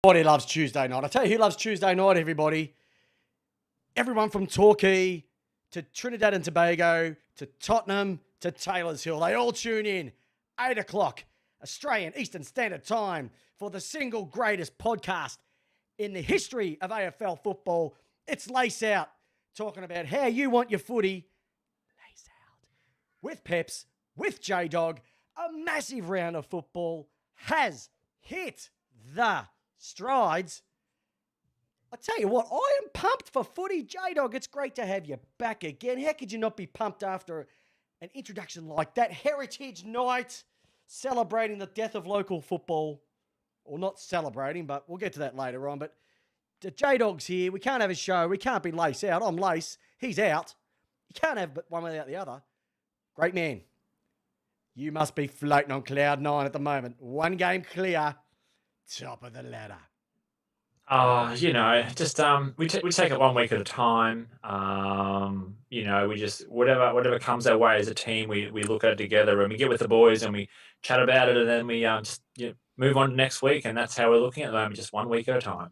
Everybody loves Tuesday night. I tell you who loves Tuesday night, everybody. Everyone from Torquay to Trinidad and Tobago to Tottenham to Taylor's Hill. They all tune in. 8 o'clock, Australian Eastern Standard Time for the single greatest podcast in the history of AFL football. It's Lace Out, talking about how you want your footy. Lace Out. With Peps, with J-Dog, a massive round of football has hit the strides. I tell you what, I am pumped for footy. J-Dog, it's great to have you back again. How could you not be pumped after an introduction like that? Heritage Night, celebrating the death of local football. Or not celebrating, but we'll get to that later on. But J-Dog's here. We can't have a show. We can't be Lace Out. I'm Lace. He's out. You can't have one without the other. Great man. You must be floating on cloud 9 at the moment. One game clear. Top of the ladder. Oh, just we take it 1 week at a time. We just whatever comes our way as a team, we look at it together and we get with the boys and we chat about it, and then we move on to next week, and that's how we're looking at the moment, just 1 week at a time.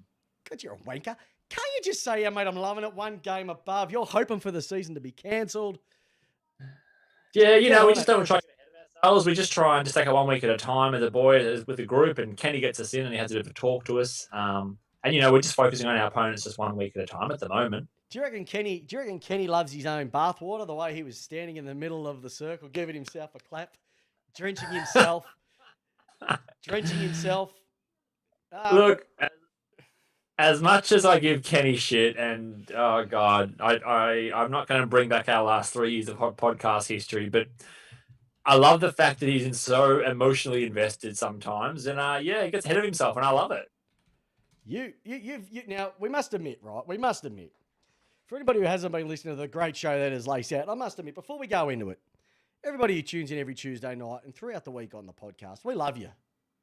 God, you're a wanker. Can't you just say, yeah, mate, I'm loving it, one game above? You're hoping for the season to be cancelled. Yeah, we just don't try to get ahead of ourselves. We just try and just take it 1 week at a time as a boy, with the group, and Kenny gets us in and he has a bit of a talk to us. And we're just focusing on our opponents just 1 week at a time at the moment. Do you reckon Kenny loves his own bathwater, the way he was standing in the middle of the circle, giving himself a clap, drenching himself? Look, as much as I give Kenny shit, and oh God, I'm not going to bring back our last 3 years of podcast history, but I love the fact that he's so emotionally invested sometimes, and he gets ahead of himself, and I love it. Now, we must admit, right? We must admit, for anybody who hasn't been listening to the great show that is Lace Out, I must admit, before we go into it, everybody who tunes in every Tuesday night and throughout the week on the podcast, we love you.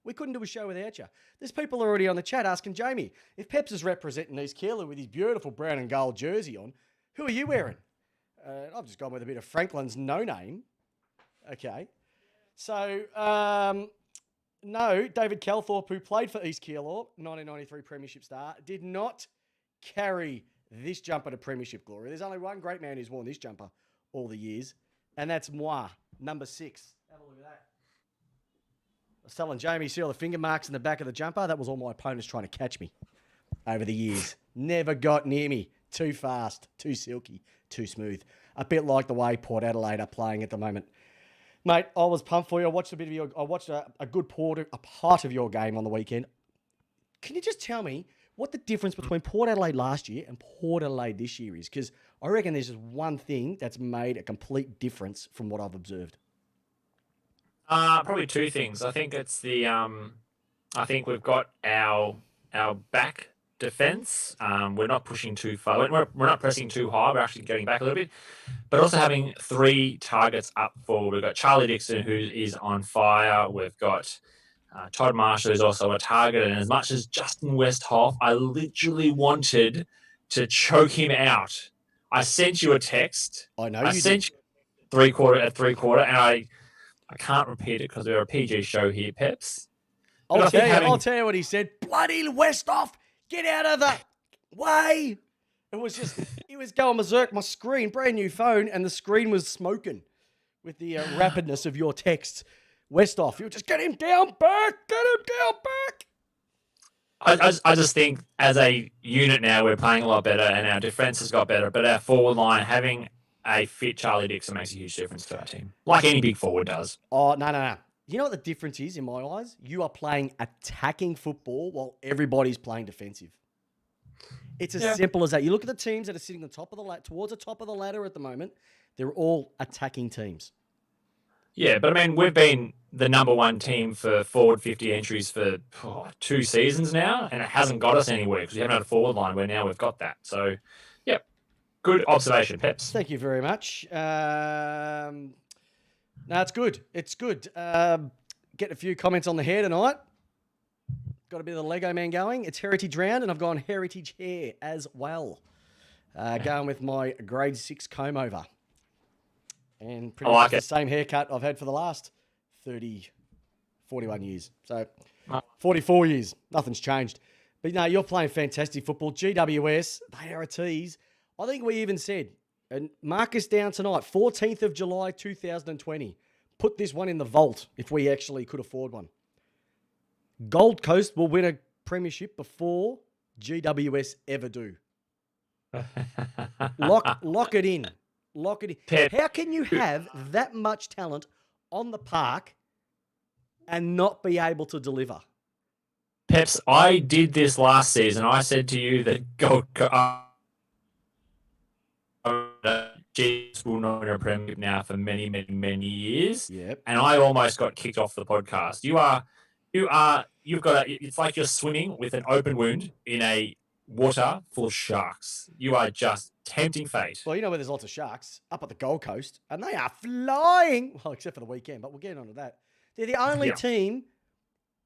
We couldn't do a show without you. There's people already on the chat asking Jamie, if Peps is representing East Keilor with his beautiful brown and gold jersey on, who are you wearing? I've just gone with a bit of Franklin's no name. Okay. So, no, David Calthorpe, who played for East Keilor, 1993 Premiership star, did not carry this jumper to Premiership glory. There's only one great man who's worn this jumper all the years, and that's moi, number 6. Have a look at that. I was telling Jamie, see all the finger marks in the back of the jumper? That was all my opponents trying to catch me over the years. Never got near me. Too fast, too silky, too smooth. A bit like the way Port Adelaide are playing at the moment. Mate, I was pumped for you. I watched a good part of your game on the weekend. Can you just tell me what the difference between Port Adelaide last year and Port Adelaide this year is? Because I reckon there's just one thing that's made a complete difference from what I've observed. Probably 2 things. I think it's I think we've got our back defense. We're not pushing too far. We're not pressing too high. We're actually getting back a little bit. But also having 3 targets up forward. We've got Charlie Dixon, who is on fire. We've got Todd Marshall, who's also a target. And as much as Justin Westhoff, I literally wanted to choke him out. I sent you a text. I know I you sent did. you at three quarter, and I can't repeat it because we're a PG show here, Peps. I'll tell you what he said. Bloody Westhoff, get out of the way. It was just, he was going berserk. My screen, brand new phone, and the screen was smoking with the rapidness of your texts. Westhoff, you just get him down back. I just think as a unit now, we're playing a lot better, and our defense has got better. But our forward line, having a fit Charlie Dixon makes a huge difference to our team, like any big forward does. Oh, no. You know what the difference is in my eyes? You are playing attacking football while everybody's playing defensive. It's as simple as that. You look at the teams that are sitting towards the top of the ladder at the moment, they're all attacking teams. Yeah, but I mean, we've been the number 1 team for forward 50 entries for 2 seasons now, and it hasn't got us anywhere because we haven't had a forward line where now we've got that. So, yeah, good observation, Peps. Thank you very much. No, it's good. It's good. Getting a few comments on the hair tonight. Got a bit of the Lego man going. It's heritage round, and I've gone heritage hair as well. Going with my grade 6 comb over. And pretty much the same haircut I've had for the last 41 years. So 44 years. Nothing's changed. But no, you're playing fantastic football. GWS, they are a tease. I think we even said, and mark us down tonight, 14th of July, 2020. Put this one in the vault if we actually could afford one. Gold Coast will win a premiership before GWS ever do. Lock it in. Lock it in. Pep. How can you have that much talent on the park and not be able to deliver? Peps, I did this last season. I said to you that Gold Coast will not win a premiership now for many, many, many years. Yep. And I almost got kicked off the podcast. It's like you're swimming with an open wound in a water full of sharks. You are just tempting fate. Well, you know where there's lots of sharks? Up at the Gold Coast. And they are flying. Well, except for the weekend, but we'll get on to that. They're the only team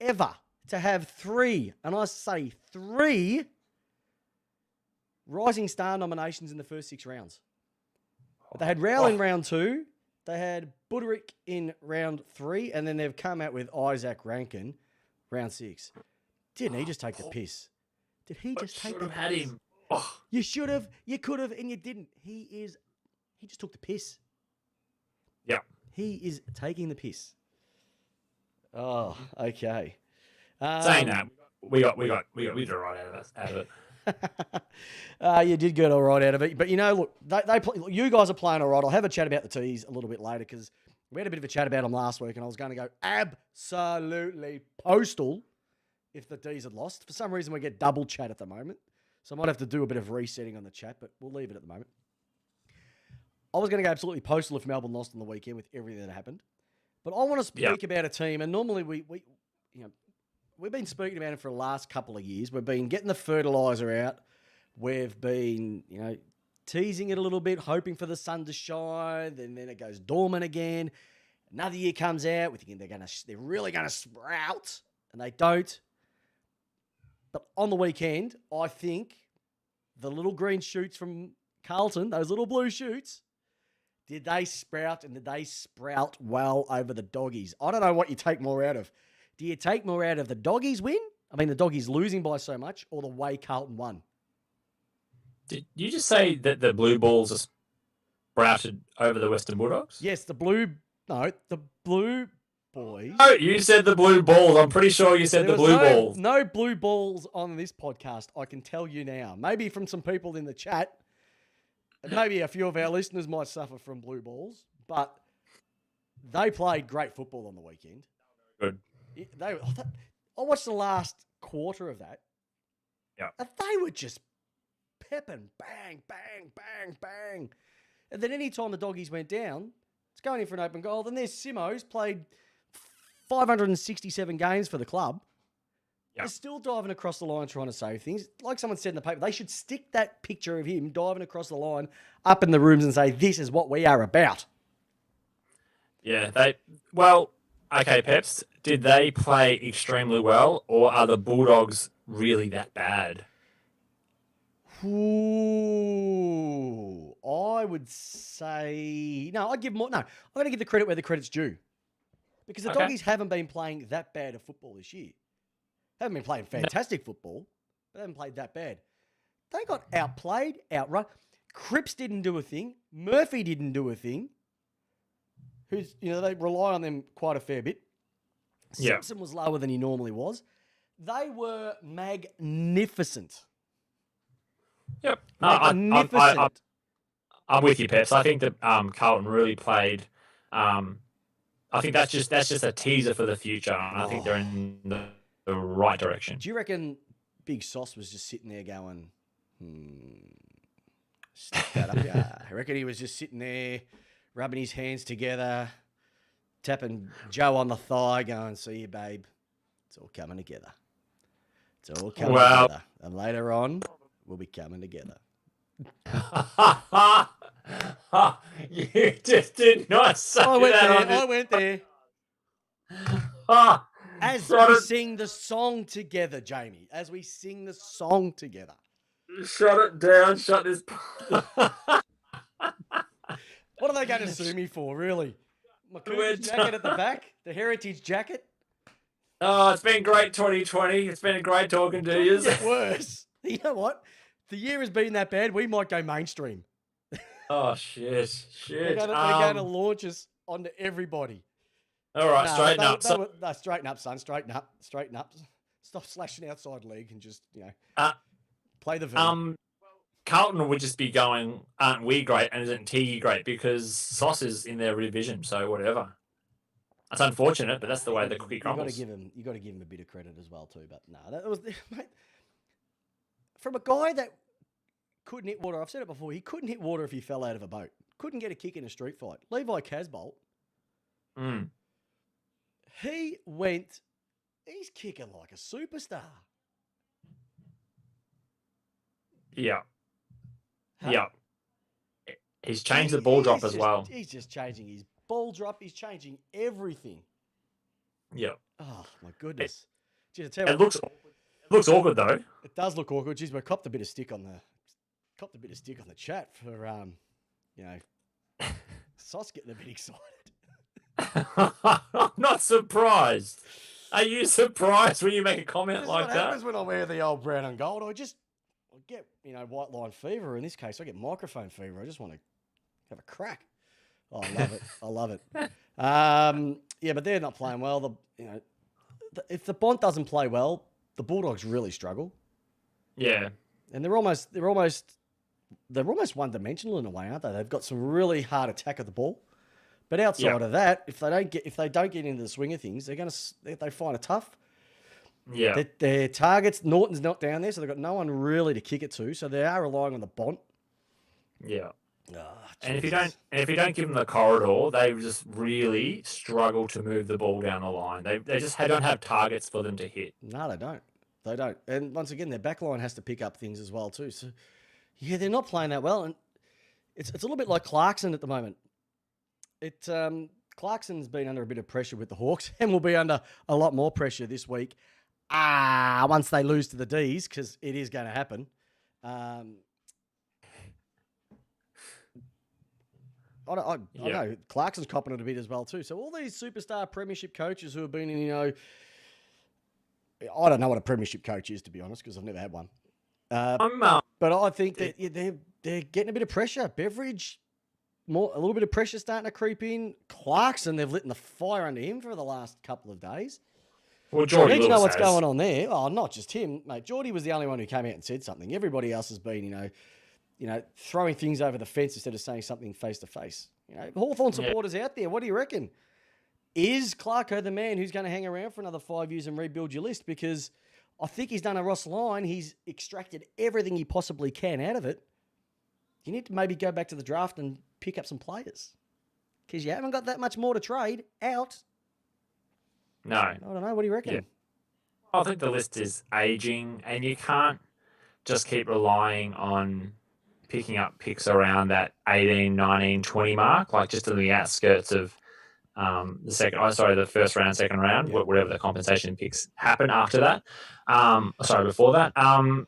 ever to have 3, and I say 3, Rising Star nominations in the first 6 rounds. They had Rowell in round 2. They had Buderick in round 3, and then they've come out with Isaac Rankin, round 6. Didn't he just take the piss? Did he just take the piss? Had him. Oh. You should have, you could have, and you didn't. He just took the piss. Yeah. He is taking the piss. Oh, okay. Saying that, we got right out of it. You did get all right out of it. But, you know, look, you guys are playing all right. I'll have a chat about the tees a little bit later because we had a bit of a chat about them last week and I was going to go absolutely postal if the D's had lost. For some reason, we get double chat at the moment. So I might have to do a bit of resetting on the chat, but we'll leave it at the moment. I was going to go absolutely postal if Melbourne lost on the weekend with everything that happened. But I want to speak about a team, and normally we've been speaking about it for the last couple of years. We've been getting the fertiliser out. We've been, teasing it a little bit, hoping for the sun to shine. Then it goes dormant again. Another year comes out. We're thinking they're really going to sprout, and they don't. But on the weekend, I think the little green shoots from Carlton, those little blue shoots, did they sprout, and did they sprout well over the Doggies? I don't know what you take more out of. Do you take more out of the Doggies win? I mean, the Doggies losing by so much, or the way Carlton won? Did you just say that the Blue Balls are sprouted over the Western Bulldogs? Yes, the Blue Boys. Oh, you said the Blue Balls. I'm pretty sure you said the Blue Balls. No Blue Balls on this podcast, I can tell you now. Maybe from some people in the chat. Maybe a few of our listeners might suffer from blue balls, but they played great football on the weekend. Good. I watched the last quarter of that. Yeah. And they were just pepping, bang, bang, bang, bang. And then any time the Doggies went down, it's going in for an open goal. Then there's Simo's played 567 games for the club. They're still diving across the line trying to save things. Like someone said in the paper, they should stick that picture of him diving across the line up in the rooms and say, this is what we are about. Yeah, okay, Peps, did they play extremely well, or are the Bulldogs really that bad? Ooh, I would say... No, I'd give more... No, I'm going to give the credit where the credit's due. Because the Doggies haven't been playing that bad of football this year. Haven't been playing fantastic football, but they haven't played that bad. They got outplayed, outrun. Cripps didn't do a thing. Murphy didn't do a thing. They rely on them quite a fair bit. Simpson was lower than he normally was. They were magnificent. Yep. Magnificent. I'm with you, Peps. I think that Carlton really played. I think that's just a teaser for the future. And I think they're in the right direction. Do you reckon Big Sauce was just sitting there going, stick that up? Yeah. I reckon he was just sitting there, rubbing his hands together, tapping Joe on the thigh, going, see you, babe. It's all coming together. It's all coming together. And later on, we'll be coming together. You just did not say that. I went there. As we sing the song together, Jamie. As we sing the song together. Shut it down. Shut this. What are they going to sue me for, really? My Cougars jacket at the back? The heritage jacket? Oh, it's been great 2020. It's been great talking to Couldn't you. get worse. You know what? The year has been that bad. We might go mainstream. Oh shit, They're shit. going to launch us onto everybody. All right, No, but straighten up. So, no, straighten up, son. Straighten up. Straighten up. Stop slashing outside league and just uh, play the V. Carlton would just be going, aren't we great and isn't T great because Sauce is in their revision, so whatever. That's unfortunate, but that's the way the cookie crumbles. You got to give him a bit of credit as well too. But no, that was mate, from a guy that couldn't hit water. I've said it before. He couldn't hit water if he fell out of a boat. Couldn't get a kick in a street fight. Levi Casbolt. He went. He's kicking like a superstar. Yeah. Huh? Yeah. He's changed the ball drop as well. He's just changing his ball drop. He's changing everything. Yeah. Oh my goodness. It looks awkward though. It does look awkward. Jeez, we copped a bit of stick on the chat for Sauce getting a bit excited. I'm not surprised. Are you surprised when you make a comment like what that? happens when I wear the old brown and gold. I get white line fever. In this case, I get microphone fever. I just want to have a crack. Oh, I love it. I love it. Yeah, but they're not playing well. If the Bont doesn't play well, the Bulldogs really struggle. Yeah, and they're almost one dimensional in a way, aren't they? They've got some really hard attack of the ball, but outside of that, if they don't get into the swing of things, they find it tough. Yeah, their targets. Norton's not down there, so they've got no one really to kick it to. So they are relying on the Bont. Yeah. Oh, and if you don't give them the corridor, they just really struggle to move the ball down the line. They don't have targets for them to hit. No, they don't. They don't. And once again, their back line has to pick up things as well too. So yeah, they're not playing that well, and it's a little bit like Clarkson at the moment. Clarkson's been under a bit of pressure with the Hawks, and will be under a lot more pressure this week. Once they lose to the D's, because it is going to happen. I know Clarkson's copping it a bit as well too. So all these superstar premiership coaches who have been in, I don't know what a premiership coach is, to be honest, because I've never had one. But I think that they're getting a bit of pressure. Beveridge, a little bit of pressure starting to creep in. Clarkson, they've lit the fire under him for the last couple of days. Well, Geordie Lewis know what's going on there. Oh, not just him, mate. Geordie was the only one who came out and said something. Everybody else has been, throwing things over the fence instead of saying something face to face. Hawthorn supporters out there. What do you reckon? Is Clarko the man who's going to hang around for another 5 years and rebuild your list? Because I think he's done a Ross Lyon. He's extracted everything he possibly can out of it. You need to maybe go back to the draft and pick up some players, because you haven't got that much more to trade out. No. I don't know. What do you reckon? Yeah. I think the list is aging, and you can't just keep relying on picking up picks around that 18, 19, 20 mark, like just in the outskirts of the first round, second round, whatever the compensation picks happen after that. Before that. I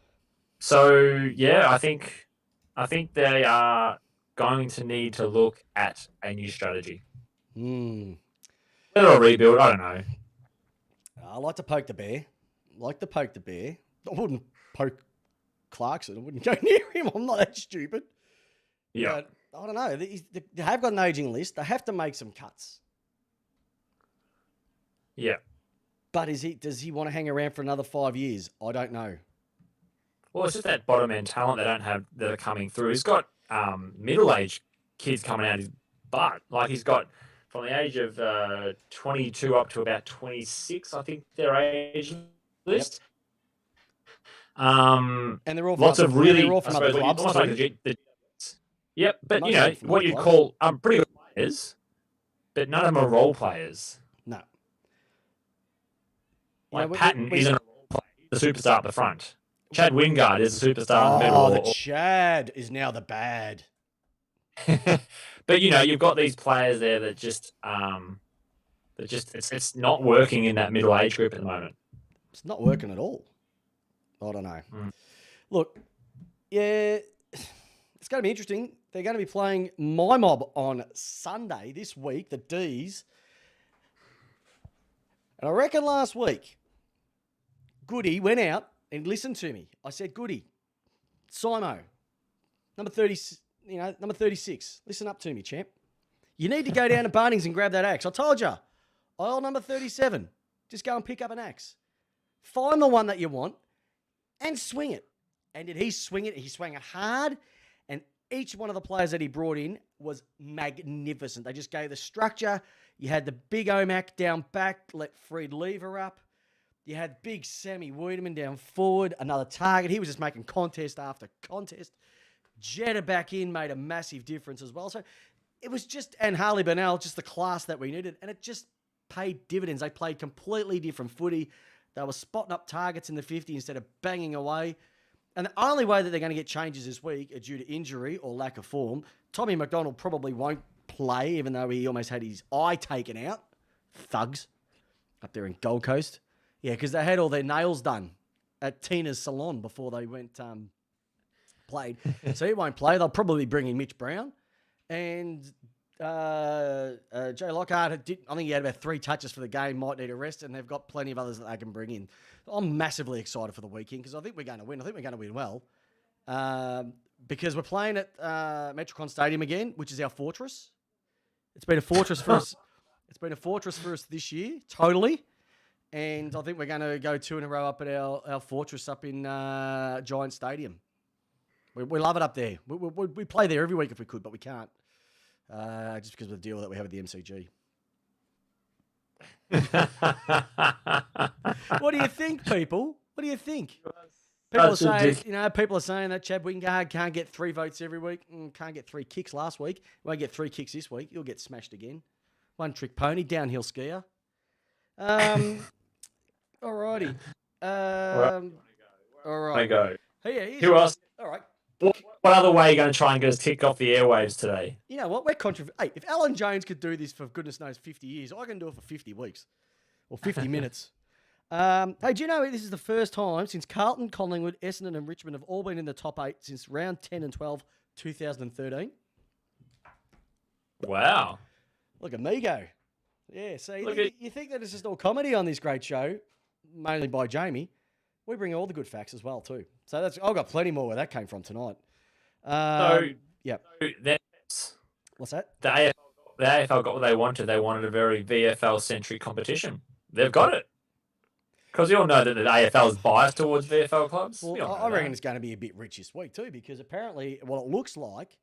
think they are going to need to look at a new strategy. Whether a rebuild, I don't know. I like to poke the bear. I wouldn't poke Clarkson. I wouldn't go near him. I'm not that stupid. Yeah. But I don't know. They have got an aging list. They have to make some cuts. Yeah. But does he want to hang around for another 5 years? I don't know. Well, it's just that bottom end talent they don't have that are coming through. He's got middle-aged kids coming out his butt. Like he's got from the age of 22 up to about 26, I think their age list. And they're all lots of really, they're all from other clubs. Yep, but what you'd call pretty good players, but none of them are role players. No. Like Patton isn't a role player. He's a superstar at the front. Chad Wingard is a superstar in the middle. Oh, the Chad is now the bad. But you've got these players there that it's not working in that middle age group at the moment. It's not working at all. I don't know. Look, yeah, it's going to be interesting. They're going to be playing my mob on Sunday this week, the D's. And I reckon last week, Goody went out and listened to me. I said, Goody, Simo, number 30, number 36, listen up to me, champ. You need to go down to Bunnings and grab that axe. I told you, aisle number 37, just go and pick up an axe. Find the one that you want and swing it. And did he swing it? He swung it hard. And each one of the players that he brought in was magnificent. They just gave the structure. You had the big Omac down back, let Fred Lever up. You had big Sammy Wiedemann down forward, another target. He was just making contest after contest. Jetta back in made a massive difference as well. So it was just, and Harley Burnell, just the class that we needed. And it just paid dividends. They played completely different footy. They were spotting up targets in the 50 instead of banging away. And the only way that they're going to get changes this week are due to injury or lack of form. Tommy McDonald probably won't play, even though he almost had his eye taken out. Thugs up there in Gold Coast. Yeah, because they had all their nails done at Tina's salon before they went played. So he won't play. They'll probably bring in Mitch Brown. And Jay Lockhart, I think he had about 3 touches for the game, might need a rest, and they've got plenty of others that they can bring in. I'm massively excited for the weekend because I think we're going to win. I think we're going to win well because we're playing at Metricon Stadium again, which is our fortress. It's been a fortress for us. It's been a fortress for us this year, totally. And I think we're going to go 2 in a row up at our fortress up in Giant Stadium. We love it up there. We play there every week if we could, but we can't. Just because of the deal that we have at the MCG. What do you think, people? What do you think? People are saying that Chad Wingard can't get 3 votes every week. Can't get 3 kicks last week. Won't get 3 kicks this week. He'll get smashed again. One trick pony, downhill skier. Alrighty. All right. Go. Hey, Who else? All right. What other way are you going to try and get us kicked off the airwaves today? You know what? We're Hey, if Alan Jones could do this for goodness knows 50 years, I can do it for 50 weeks or 50 minutes. Hey, do you know this is the first time since Carlton, Collingwood, Essendon and Richmond have all been in the top 8 since round 10 and 12, 2013? Wow. Look at me go. Yeah, so you think that it's just all comedy on this great show, mainly by Jamie. We bring all the good facts as well too. So I've got plenty more where that came from tonight. Yeah. What's that? The AFL got what they wanted. They wanted a very VFL-centric competition. They've got it. Because we all know that the AFL is biased towards VFL clubs. Well, I reckon it's going to be a bit rich this week too, because apparently, it looks like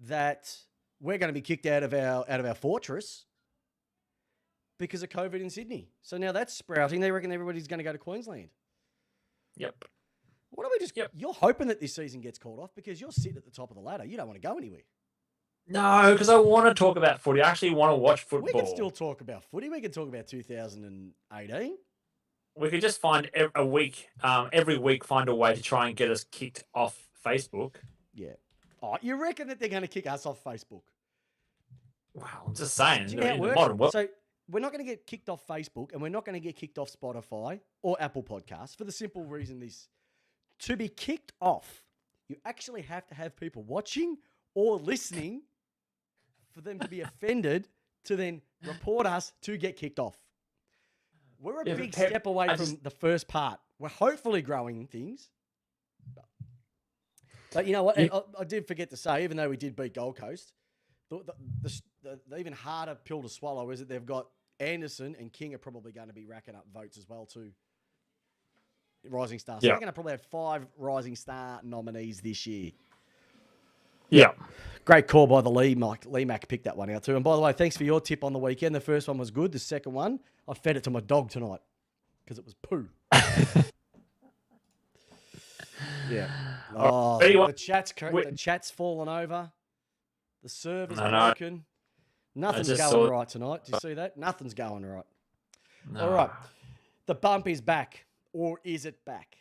that we're going to be kicked out of our fortress because of COVID in Sydney. So now that's sprouting. They reckon everybody's going to go to Queensland. Yep. Why don't we just... Yep. You're hoping that this season gets called off because you're sitting at the top of the ladder. You don't want to go anywhere. No, because I want to talk about footy. I actually want to watch football. We can still talk about footy. We can talk about 2018. We could just find every week find a way to try and get us kicked off Facebook. Yeah. Oh, you reckon that they're going to kick us off Facebook? Wow, I'm just saying. Do you know how it works? Modern world. So we're not going to get kicked off Facebook and we're not going to get kicked off Spotify or Apple Podcasts for the simple reason to be kicked off, you actually have to have people watching or listening for them to be offended to then report us to get kicked off. We're a big step away from the first part. We're hopefully growing things. But you know what? I did forget to say, even though we did beat Gold Coast, the even harder pill to swallow is that they've got Anderson and King are probably going to be racking up votes as well too. Rising Star. So they're going to probably have 5 Rising Star nominees this year. Yeah. Great call by the Lee Mac picked that one out too. And by the way, thanks for your tip on the weekend. The first one was good. The second one, I fed it to my dog tonight because it was poo. Yeah. Oh, the chat's fallen over. The server's broken. Nothing's going right tonight. Do you see that? Nothing's going right. No. All right. The bump is back. Or is it back?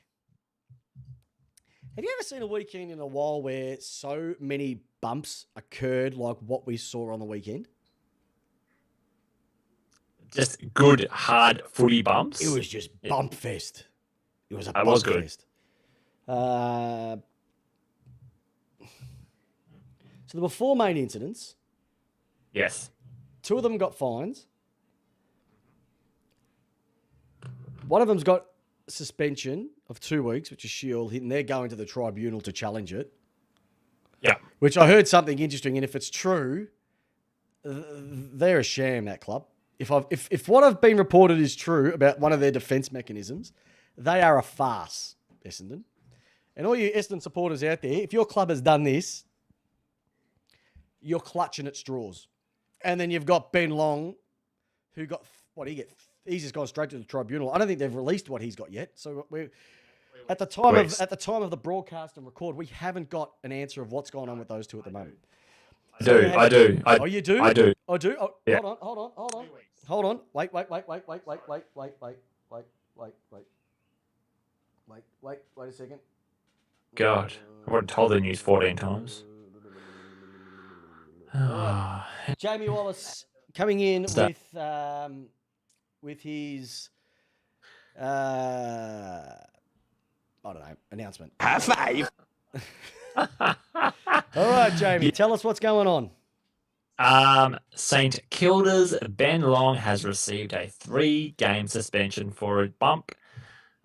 Have you ever seen a weekend in a while where so many bumps occurred like what we saw on the weekend? Just good, hard footy bumps? It was just bump fest. It was a bump fest. So there were 4 main incidents. Yes. 2 of them got fines. One of them's got suspension of 2 weeks, which is Shield, and they're going to the tribunal to challenge it. Yeah. Which I heard something interesting, and if it's true, they're a sham, that club. If what I've been reported is true about one of their defence mechanisms, they are a farce, Essendon. And all you Essendon supporters out there, if your club has done this, you're clutching at straws. And then you've got Ben Long, who got, he's just gone straight to the tribunal. I don't think they've released what he's got yet. So we're at the time of the broadcast and record, we haven't got an answer of what's going on with those two at the moment. I do. Oh, you do? I do. I do? Oh, Yeah. Hold on. Wait. Wait a second. God, I've already told the news 14 times. Jamie Wallis coming in with his I don't know, announcement. High five. All right, Jamie, tell us what's going on. St Kilda's Ben Long has received a 3-game suspension for a bump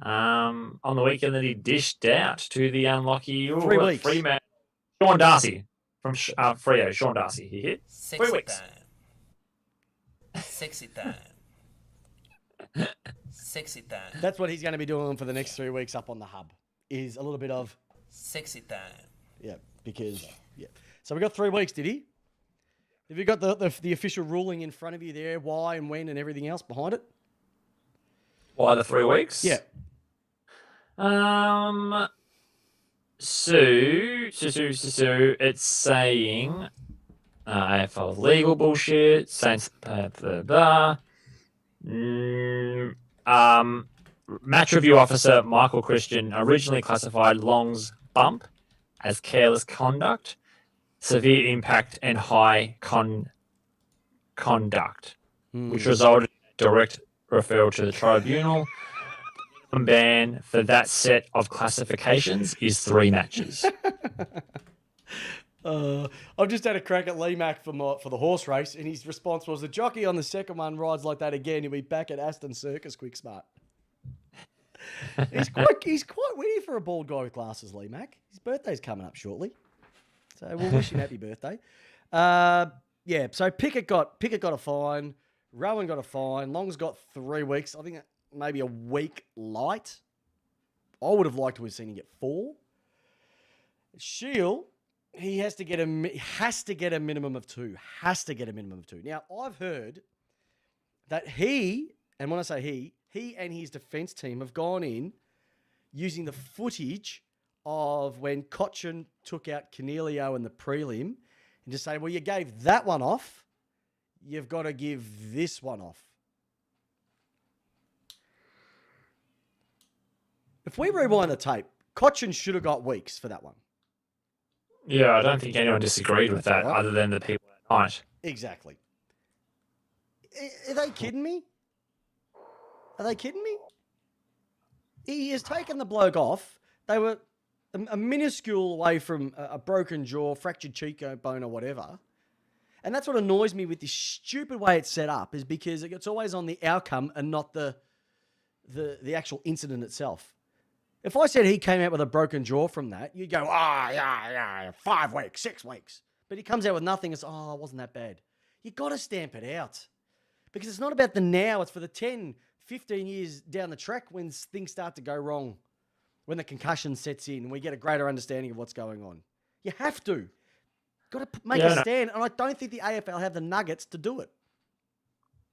on the weekend that he dished out to the unlucky 3 weeks. Freeman Sean Darcy from Freo. Sean Darcy, he hit 3 weeks. Sexy time. Sexy time. That's what he's going to be doing for the next 3 weeks up on the hub, is a little bit of Sexy time. yeah, because yeah. So we got 3 weeks, did he? Have you got the official ruling in front of you there, why and when and everything else behind it? Why the 3 weeks? Yeah. So it's saying AFL legal bullshit, saying match review officer Michael Christian originally classified Long's bump as careless conduct, severe impact, and high conduct, which resulted in a direct referral to the tribunal. Minimum ban for that set of classifications is 3 matches. I've just had a crack at Lee Mack for the horse race, and his response was, the jockey on the second one rides like that again, he'll be back at Aston Circus quick smart. He's quite witty for a bald guy with glasses, Lee Mack. His birthday's coming up shortly, so we'll wish him happy birthday. Yeah, so Pickett got a fine, Rowan got a fine, Long's got 3 weeks. I think maybe a week light. I would have liked to have seen him get 4. Shield, he has to get a minimum of 2. Has to get a minimum of 2. Now, I've heard that he, and when I say he and his defence team have gone in using the footage of when Cochin took out Cornelio in the prelim and just say, well, you gave that one off, you've got to give this one off. If we rewind the tape, Cochin should have got weeks for that one. Yeah, I don't think anyone disagreed with that other than the people at night. Exactly. Are they kidding me? Are they kidding me? He has taken the bloke off. They were a minuscule away from a broken jaw, fractured cheekbone or whatever. And that's what annoys me with this stupid way it's set up, is because it's always on the outcome and not the actual incident itself. If I said he came out with a broken jaw from that, you'd go, yeah, 5 weeks, 6 weeks. But he comes out with nothing. It's, it wasn't that bad. You got to stamp it out. Because it's not about the now. It's for the 10, 15 years down the track when things start to go wrong. When the concussion sets in and we get a greater understanding of what's going on. You have to. Got to make a stand. And I don't think the AFL have the nuggets to do it.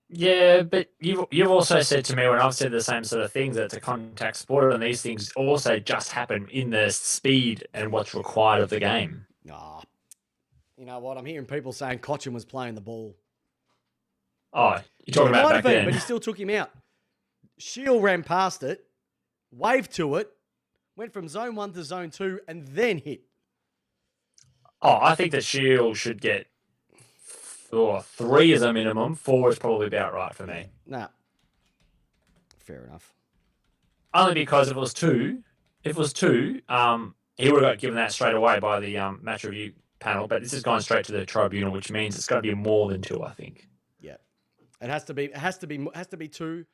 Yeah, but you've also said to me when I've said the same sort of things that it's a contact sport, and these things also just happen in the speed and what's required of the game. You know what? I'm hearing people saying Cochin was playing the ball. Oh, you're talking about back then. But he still took him out. Shield ran past it, waved to it, went from zone 1 to zone 2, and then hit. Oh, I think that Shield should get 3 as a minimum. 4 is probably about right for me. Nah. Fair enough. Only because if it was 2, he would have got given that straight away by the match review panel. But this has gone straight to the tribunal, which means it's got to be more than 2, I think. Yeah, it has to be 2.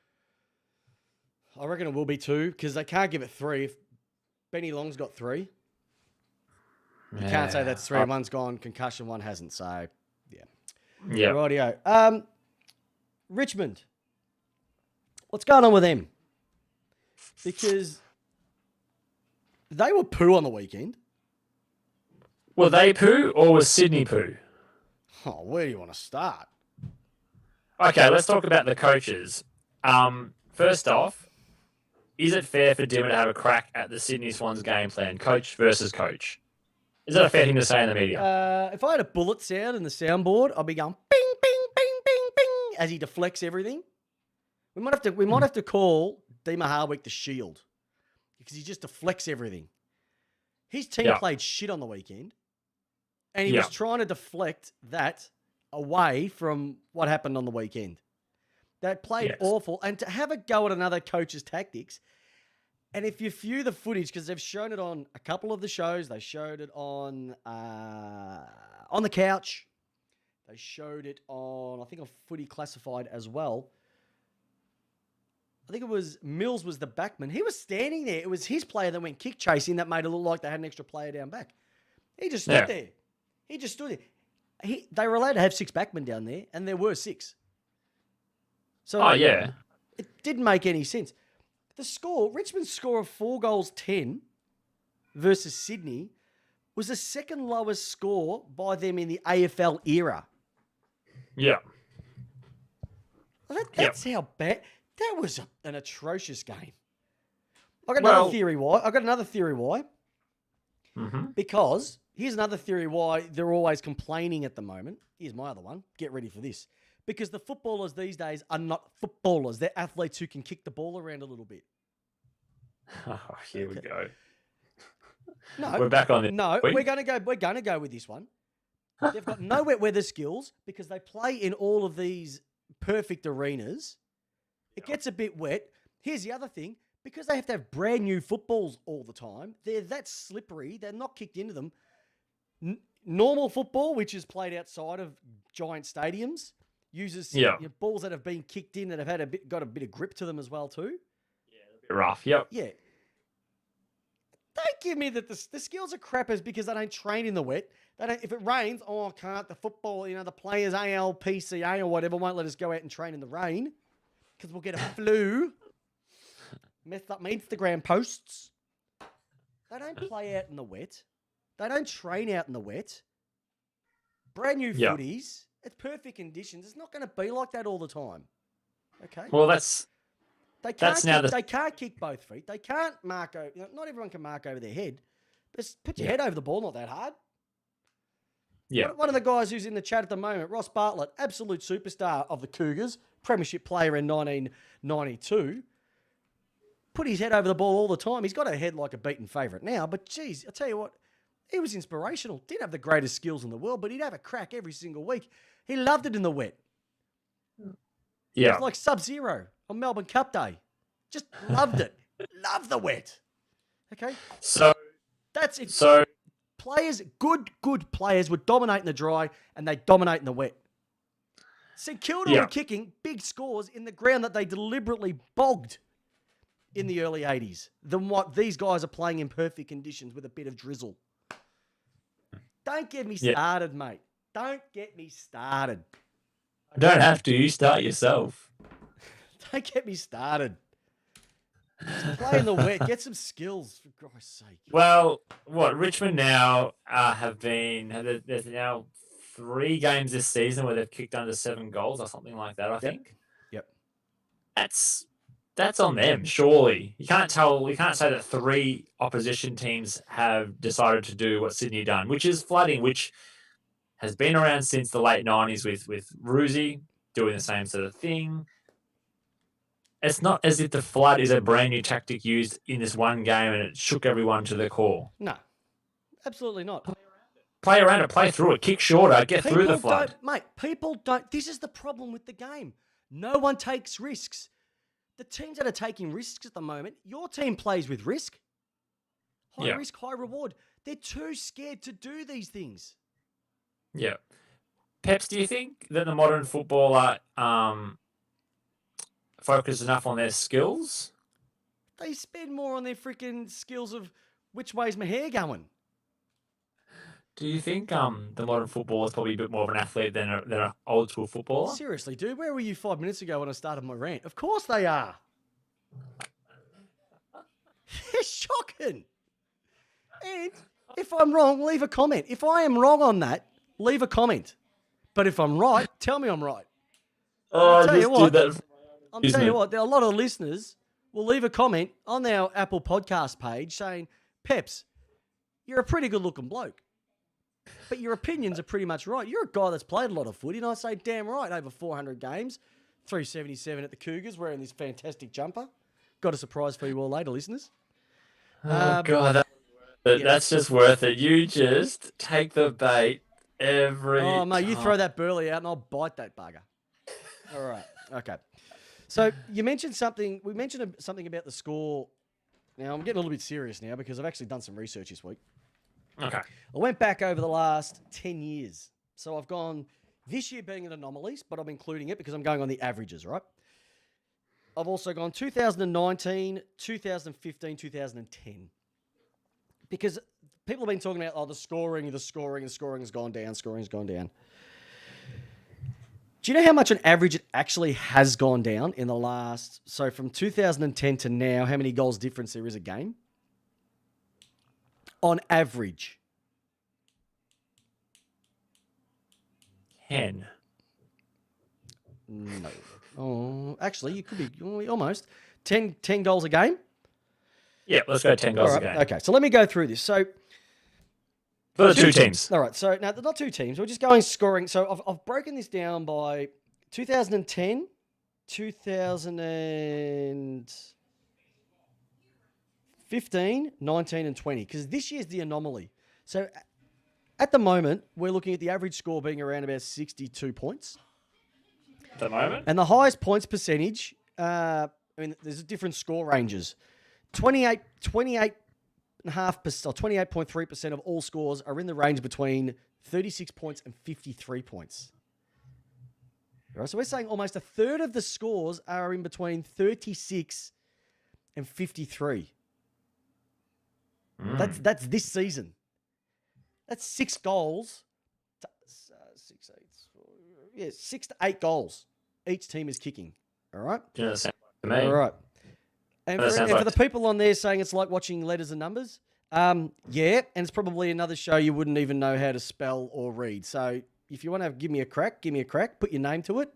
I reckon it will be 2 because they can't give it 3. If Benny Long's got 3, you can't say that's 3. One's gone concussion, one hasn't. So, yeah. Yeah. Rightio. Richmond. What's going on with them? Because they were poo on the weekend. Were they poo or was Sydney poo? Oh, where do you want to start? Okay, let's talk about the coaches. First off, is it fair for Dimmer to have a crack at the Sydney Swans game plan, coach versus coach? Is that a fair thing to say in the media? If I had a bullet sound in the soundboard, I'd be going bing, bing, bing, bing, bing as he deflects everything. We might have to call Dimmer Hardwick the Shield because he just deflects everything. His team played shit on the weekend, and he was trying to deflect that away from what happened on the weekend. They played awful. And to have a go at another coach's tactics, and if you view the footage, because they've shown it on a couple of the shows, they showed it on the couch, they showed it on, I think, on Footy Classified as well. I think it was Mills was the backman. He was standing there. It was his player that went kick chasing that made it look like they had an extra player down back. He just stood there. He just stood there. They were allowed to have 6 backmen down there, and there were 6. So it didn't make any sense. The score, Richmond's score of 4 goals 10 versus Sydney was the second lowest score by them in the AFL era. Yeah. Well, that's how bad. That was an atrocious game. I got another theory why. Mm-hmm. Because here's another theory why they're always complaining at the moment. Here's my other one. Get ready for this. Because the footballers these days are not footballers. They're athletes who can kick the ball around a little bit. Oh, here we go. No, we're back on it. No, we're gonna go with this one. They've got no wet weather skills because they play in all of these perfect arenas. It gets a bit wet. Here's the other thing. Because they have to have brand new footballs all the time, they're that slippery, they're not kicked into them. Normal football, which is played outside of giant stadiums, uses balls that have been kicked in that have had got a bit of grip to them as well too. Yeah, a bit rough. Yep. Yeah. Don't give me that the skills are crappers because they don't train in the wet. They don't. If it rains, I can't. The football, the players, ALPCA or whatever, won't let us go out and train in the rain because we'll get a flu. Messed up my Instagram posts. They don't play out in the wet. They don't train out in the wet. Brand new footies. It's perfect conditions. It's not going to be like that all the time. Okay. Well, they can't kick both feet. They can't mark over. Not everyone can mark over their head. Just put your head over the ball. Not that hard. Yeah. One of the guys who's in the chat at the moment, Ross Bartlett, absolute superstar of the Cougars, premiership player in 1992. Put his head over the ball all the time. He's got a head like a beaten favourite now, but geez, I tell you what, he was inspirational. Didn't have the greatest skills in the world, but he'd have a crack every single week. He loved it in the wet. Yeah. It was like Sub-Zero on Melbourne Cup Day. Just loved it. Loved the wet. Okay? So that's it. So players, good players would dominate in the dry and they dominate in the wet. St Kilda were kicking big scores in the ground that they deliberately bogged in the early 80s than what these guys are playing in perfect conditions with a bit of drizzle. Don't get me started, mate. Don't get me started. I don't have to. You start yourself. Don't get me started. Just play in the wet. Get some skills, for Christ's sake. Well, Richmond now there's now 3 games this season where they've kicked under 7 goals or something like that, I think. Yep. That's on them, surely. You can't say that 3 opposition teams have decided to do what Sydney done, which is flooding, which has been around since the late 90s with Roosie doing the same sort of thing. It's not as if the flood is a brand new tactic used in this one game and it shook everyone to the core. No, absolutely not. Play around it, play through it, kick shorter, get through the flood. People don't. This is the problem with the game. No one takes risks. The teams that are taking risks at the moment, your team plays with risk. High risk, high reward. They're too scared to do these things. Yeah. Peps, do you think that the modern footballer focuses enough on their skills They spend more on their freaking skills of which way's my hair going. Do you think the modern footballer is probably a bit more of an athlete than an old school footballer? Seriously, dude, where were you 5 minutes ago when I started my rant? Of course they are. It's shocking. And if I'm wrong, leave a comment. If I am wrong on that, leave a comment. But if I'm right, tell me I'm right. Oh, tell you what, that. I'm telling you what, there are a lot of listeners will leave a comment on our Apple podcast page saying, Peps, you're a pretty good looking bloke. But your opinions are pretty much right. You're a guy that's played a lot of footy, and I say, damn right, over 400 games, 377 at the Cougars, wearing this fantastic jumper. Got a surprise for you all later, listeners. God, that's just worth it. You just take the bait every Oh, mate, time. you throw that burley out and I'll bite that bugger. All right. Okay. So you mentioned something. We mentioned something about the score. Now, I'm getting a little bit serious now because I've actually done some research this week. Okay. I went back over the last 10 years. So I've gone, this year being an anomaly, but I'm including it because I'm going on the averages, right? I've also gone 2019, 2015, 2010. Because people have been talking about, the scoring has gone down, scoring's gone down. Do you know how much on average it actually has gone down in the last, so from 2010 to now, how many goals difference there is a game? On average. 10. No. Oh, actually, you could be almost 10 goals a game. Yeah, let's go 10 goals All a right, game. okay, so let me go through this. So For the two teams. All right, so now they're not two teams. We're just going scoring. So I've broken this down by 2010, 2015, 19, and 20, because this year's the anomaly. So at the moment, we're looking at the average score being around about 62 points. At the moment? And the highest points percentage, there's different score ranges. 28.5% or 28.3% of all scores are in the range between 36 points and 53 points. All right, so we're saying almost a third of the scores are in between 36 and 53. That's this season. That's 6 goals. 6 to 8 goals each team is kicking. All right? Yeah, that sounds like to me. All right. And for the people on there saying it's like watching letters and numbers, yeah, and it's probably another show you wouldn't even know how to spell or read. So if you want to give me a crack, put your name to it.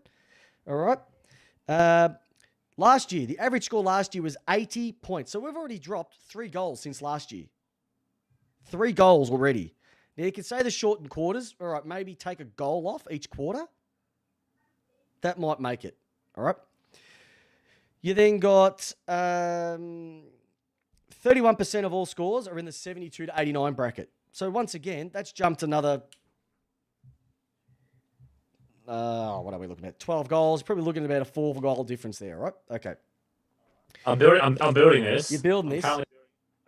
All right. Last year, the average score last year was 80 points. So we've already dropped 3 goals since last year. 3 goals already. Now you can say the shortened quarters. All right, maybe take a goal off each quarter. That might make it. All right. You then got 31% of all scores are in the 72 to 89 bracket. So once again, that's jumped another, what are we looking at? 12 goals. Probably looking at about a 4-goal difference there, right? Okay. I'm building this. You're building this. I'm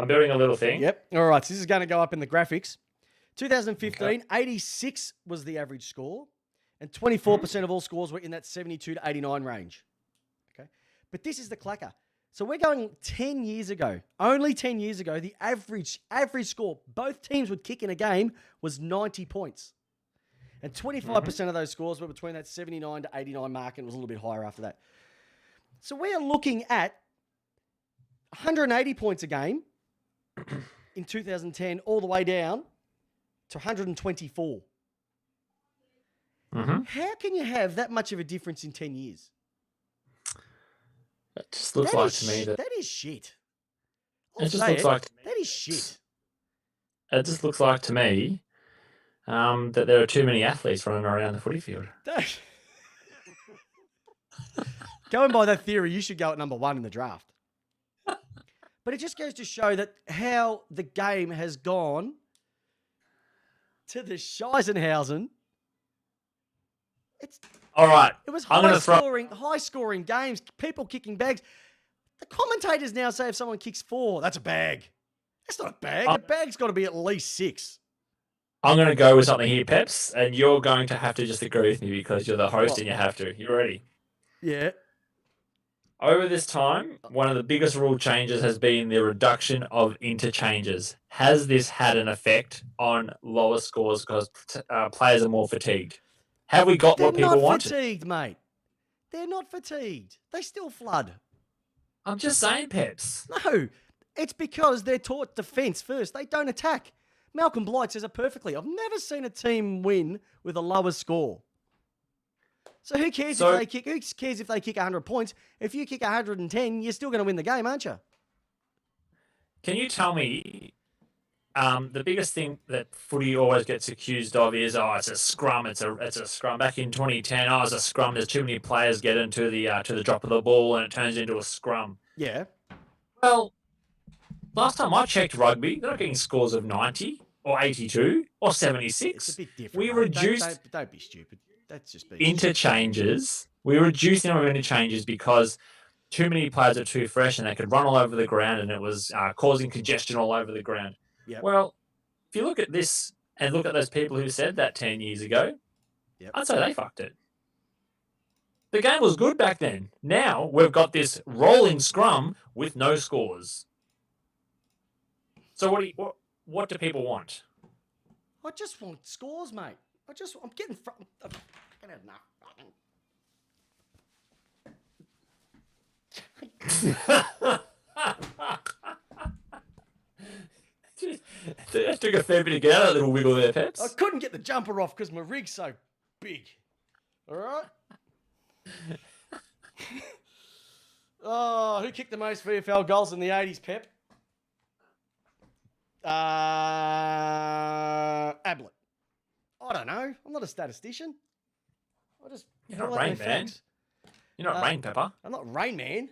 building a little thing. Yep. All right. So this is going to go up in the graphics. 2015, 86 was the average score, and 24% of all scores were in that 72 to 89 range. Okay. But this is the clacker. So we're going 10 years ago. Only 10 years ago, the average score both teams would kick in a game was 90 points. And 25% of those scores were between that 79 to 89 mark, and it was a little bit higher after that. So we are looking at 180 points a game in 2010 all the way down to 124. Mm-hmm. How can you have that much of a difference in 10 years? It just looks like to me that that is shit. it just looks like that is shit. It just looks like to me that there are too many athletes running around the footy field. Going by that theory, you should go at number 1 in the draft. But it just goes to show that how the game has gone to the Scheisenhausen. It's all right. It was high scoring games, people kicking bags. The commentators now say if someone kicks 4, that's a bag. That's not a bag. A bag's got to be at least 6. I'm going to go with something here, Peps, and you're going to have to just agree with me because you're the host and you have to. You ready? Yeah. Over this time, one of the biggest rule changes has been the reduction of interchanges. Has this had an effect on lower scores because players are more fatigued? Have we got They're what people not wanted? fatigued, mate. They're not fatigued. They still flood. I'm just saying, Peps. No, it's because they're taught defence first. They don't attack. Malcolm Blight says it perfectly. I've never seen a team win with a lower score. So who cares if they kick? Who cares if they kick 100 points? If you kick 110, you're still going to win the game, aren't you? Can you tell me the biggest thing that footy always gets accused of is, it's a scrum, it's a scrum. Back in 2010, it's a scrum. There's too many players get into the to the drop of the ball and it turns into a scrum. Yeah. Well, last time I checked rugby, they're not getting scores of 90 or 82 or 76. It's a bit different. We mate. reduced Don't be stupid. That's just being interchanges. We reduced the number of interchanges because too many players are too fresh and they could run all over the ground and it was causing congestion all over the ground. Yep. Well, if you look at this and look at those people who said that 10 years ago, I'd say they fucked it. The game was good back then. Now we've got this rolling scrum with no scores. So what do people want? I just want scores, mate. I'm getting I've had enough. That took a fair bit to get out of that little wiggle there, Peps. I couldn't get the jumper off because my rig's so big. All right. Oh, who kicked the most VFL goals in the 80s, Pep? Ablett. I don't know. I'm not a statistician. You're not Rain Man. You're not Rain Pepper. I'm not Rain Man.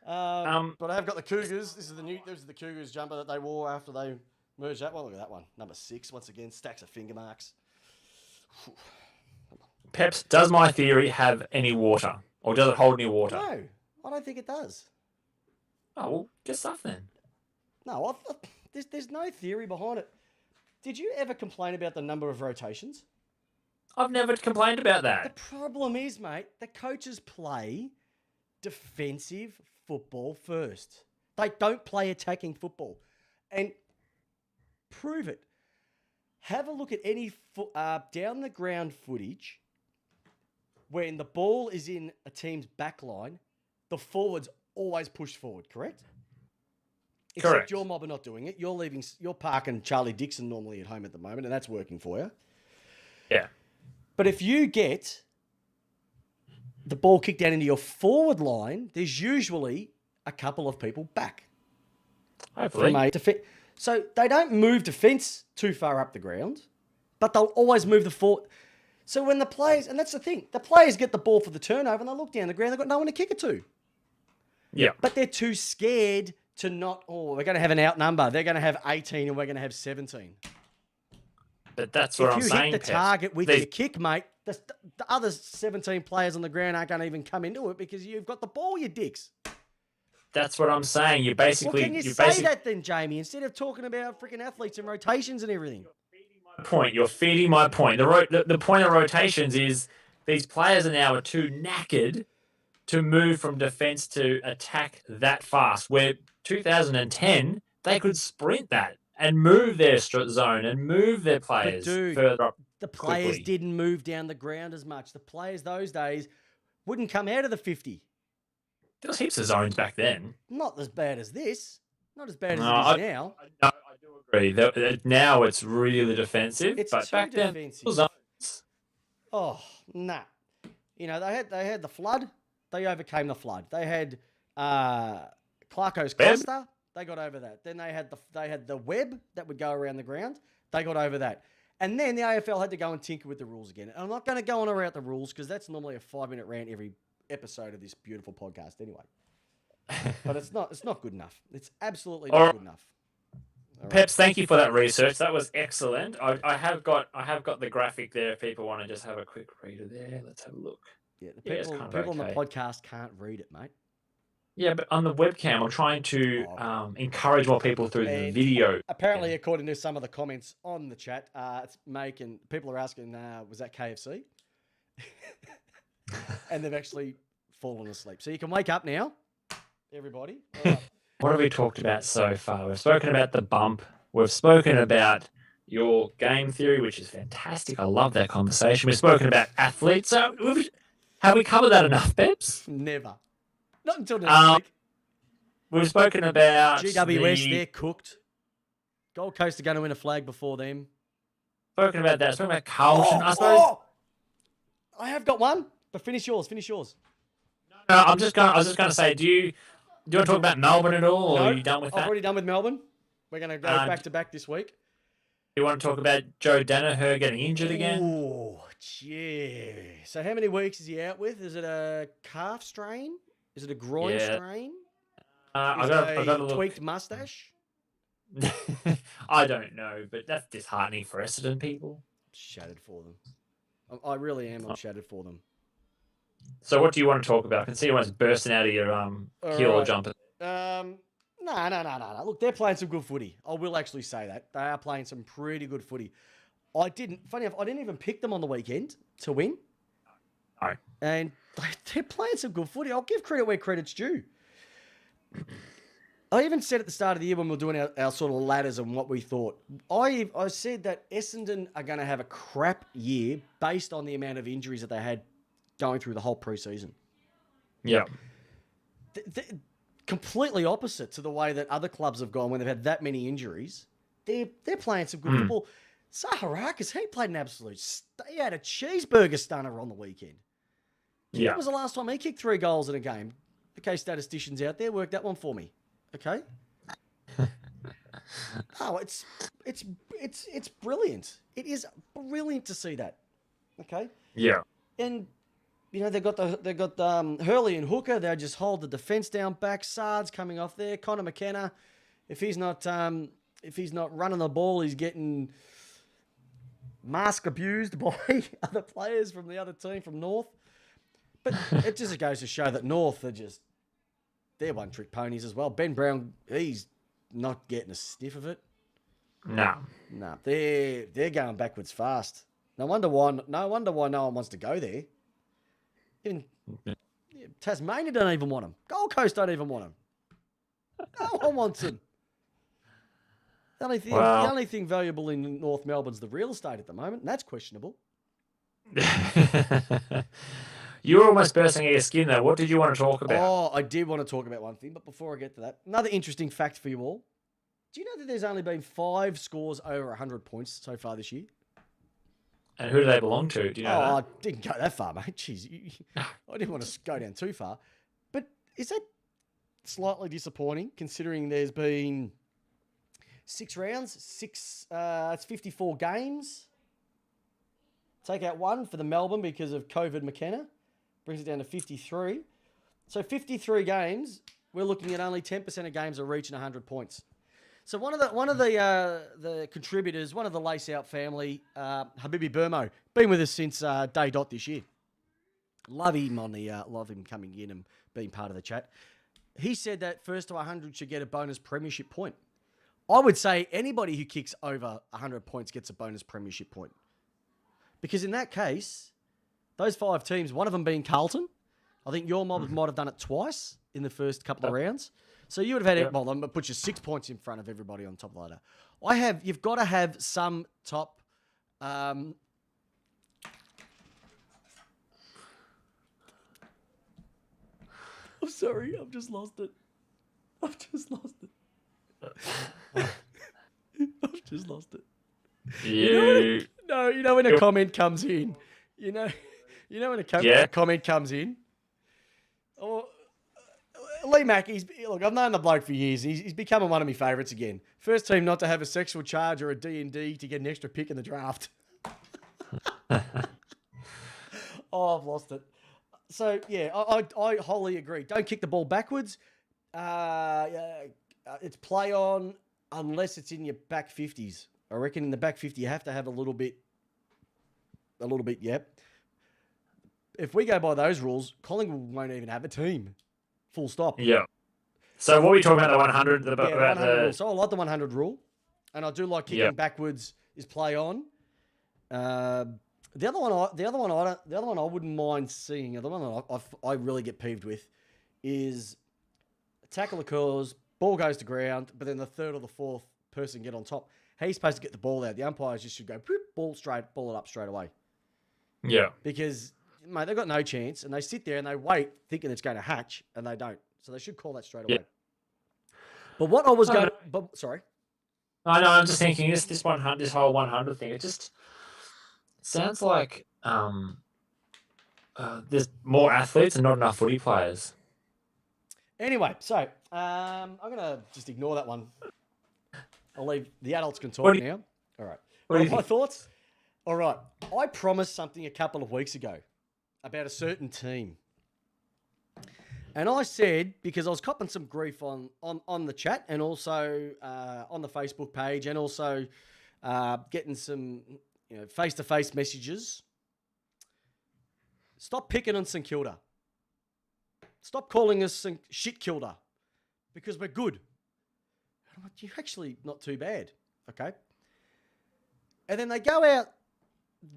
But I have got the Cougars. This is the Cougars jumper that they wore after they merged that one. Look at that one. Number 6, once again, stacks of finger marks. Peps, does my theory have any water? Or does it hold any water? No, I don't think it does. Oh, well, get stuff then. No, there's no theory behind it. Did you ever complain about the number of rotations? I've never complained about The that. problem is, mate, the coaches play defensive football first. They don't play attacking football. And prove it. Have a look at any down the ground footage when the ball is in a team's back line, the forwards always push forward, correct? Except Correct. your mob are not doing it. You're parking Charlie Dixon normally at home at the moment, and that's working for you. Yeah. But if you get the ball kicked down into your forward line, there's usually a couple of people back. Hopefully. So they don't move defence too far up the ground, but they'll always move the forward. So when the players, and that's the thing, the players get the ball for the turnover and they look down the ground, they've got no one to kick it to. Yeah. But they're too scared to not, we're going to have an outnumber. They're going to have 18 and we're going to have 17. But that's what I'm saying, If you hit the Peps. target with your kick, mate, the other 17 players on the ground aren't going to even come into it because you've got the ball, you dicks. That's what I'm saying. You basically... Well, can you say that then, Jamie, instead of talking about freaking athletes and rotations and everything? You're feeding my point. The point of rotations is these players now are too knackered to move from defense to attack that fast. Where 2010, they could sprint that and move their zone and move their players further up. The players quickly. didn't move down the ground as much. The players those days wouldn't come out of the 50. There was heaps of zones back then. Not as bad as this. Not as bad as it is now. No, I do agree. Now it's really defensive, It's but too back then, defensive. it was zones. Oh, nah. You know, they had the flood. They overcame the flood. They had Clarko's Costa. They got over that. Then they had the web that would go around the ground. They got over that. And then the AFL had to go and tinker with the rules again. And I'm not going to go on about the rules because that's normally a 5-minute rant every episode of this beautiful podcast anyway. But it's not good enough. It's absolutely not good enough. All Peps, thank you for that research. That was excellent. I have got the graphic there. If people want to just have a quick read of there, let's have a look. Yeah, it's people kind of on the okay. podcast can't read it, mate. Yeah, but on the webcam, I'm trying to encourage more people through the And video. Apparently, according to some of the comments on the chat, it's making people are asking, was that KFC? And they've actually fallen asleep. So you can wake up now, everybody. All right. What have we talked about so far? We've spoken about the bump. We've spoken about your game theory, which is fantastic. I love that conversation. We've spoken about athletes. So have we covered that enough, Peps? Never. Not until next week. We've spoken about GWS, they're cooked. Gold Coast are going to win a flag before them. Spoken about that. Spoken about Carlton. I suppose. I have got one, but finish yours. Finish yours. No, I was just going to say, do you want to talk about Melbourne at all, or No, are you done with that? I've already done with Melbourne. We're going to go back to back this week. Do you want to talk about Joe Danaher getting injured again? Oh, yeah. So how many weeks is he out with? Is it a calf strain? Is it a groin strain? I got a look. Tweaked mustache? I don't know, but that's disheartening for Essendon people. Shattered for them. I really am. I'm shattered for them. So what do you want to talk about? I can see you almost bursting out of your heel jumper. No. Look, they're playing some good footy. I will actually say that. They are playing some pretty good footy. Funny enough, I didn't even pick them on the weekend to win. No. And they're playing some good footy. I'll give credit where credit's due. I even said at the start of the year when we were doing our sort of ladders and what we thought, I said that Essendon are going to have a crap year based on the amount of injuries that they had going through the whole preseason. Yeah. Completely opposite to the way that other clubs have gone when they've had that many injuries. They're playing some good football. Zaharakis, he played an absolute... He had a cheeseburger stunner on the weekend. Yeah. When was the last time he kicked 3 goals in a game? Okay, statisticians out there, work that one for me. Okay? It's brilliant. It is brilliant to see that. Okay? Yeah. And they've got Hurley and Hooker. They just hold the defense down back. Sard's coming off there. Connor McKenna, if he's not running the ball, he's getting mask abused by other players from the other team from North. But it just goes to show that North they're one-trick ponies as well. Ben Brown, he's not getting a sniff of it. No. They're going backwards fast. No wonder why no one wants to go there. Even Tasmania don't even want him. Gold Coast don't even want him. No one wants him. The only thing valuable in North Melbourne's the real estate at the moment, and that's questionable. You were almost bursting out your skin, though. What did you want to talk about? Oh, I did want to talk about one thing, but before I get to that, another interesting fact for you all. Do you know that there's only been 5 scores over 100 points so far this year? And who do they belong to? Do you know that? I didn't go that far, mate. Jeez, I didn't want to go down too far. But is that slightly disappointing, considering there's been 6 rounds, it's 54 games. Take out 1 for the Melbourne because of COVID McKenna. Brings it down to 53. So 53 games, we're looking at only 10% of games are reaching 100 points. So one of the contributors, one of the Lace Out family, Habibi Burmo, been with us since day dot this year. Love him love him coming in and being part of the chat. He said that first to 100 should get a bonus premiership point. I would say anybody who kicks over 100 points gets a bonus premiership point. Because in that case, those 5 teams, one of them being Carlton, I think your mob might have done it twice in the first couple of rounds. So you would have had, well, I'm going to put you 6 points in front of everybody on top of the ladder. You've got to have some top, I'm sorry, I've just lost it. I've just lost it. You know when a comment comes in. You know when a comment comes in. Oh, Lee Mack, look, I've known the bloke for years. He's becoming one of my favourites again. First team not to have a sexual charge or a D&D to get an extra pick in the draft. Oh, I've lost it. So, yeah, I wholly agree. Don't kick the ball backwards. It's play on unless it's in your back 50s. I reckon in the back 50 you have to have a little bit, yep. If we go by those rules, Collingwood won't even have a team. Full stop. Yeah. So what are we talking about, the 100? The 100 rule. So I like the 100 rule. And I do like kicking backwards is play on. The other one I wouldn't mind seeing. The one that I really get peeved with is tackle occurs, ball goes to ground, but then the third or the fourth person get on top. He's supposed to get the ball out. The umpires just should go ball it up straight away. Yeah. Because mate, they've got no chance, and they sit there and they wait, thinking it's going to hatch, and they don't. So they should call that straight away. But what I was going, sorry. I know. I'm just thinking this whole 100 thing. It just sounds like there's more athletes and not enough footy players. Anyway, so I'm going to just ignore that one. I'll leave the adults can talk now. All right. My thoughts? All right. I promised something a couple of weeks ago about a certain team. And I said, because I was copping some grief on the chat and also on the Facebook page and also getting some face-to-face messages. Stop picking on St Kilda. Stop calling us shit Kilda because we're good. And I'm like, you're actually not too bad, okay? And then they go out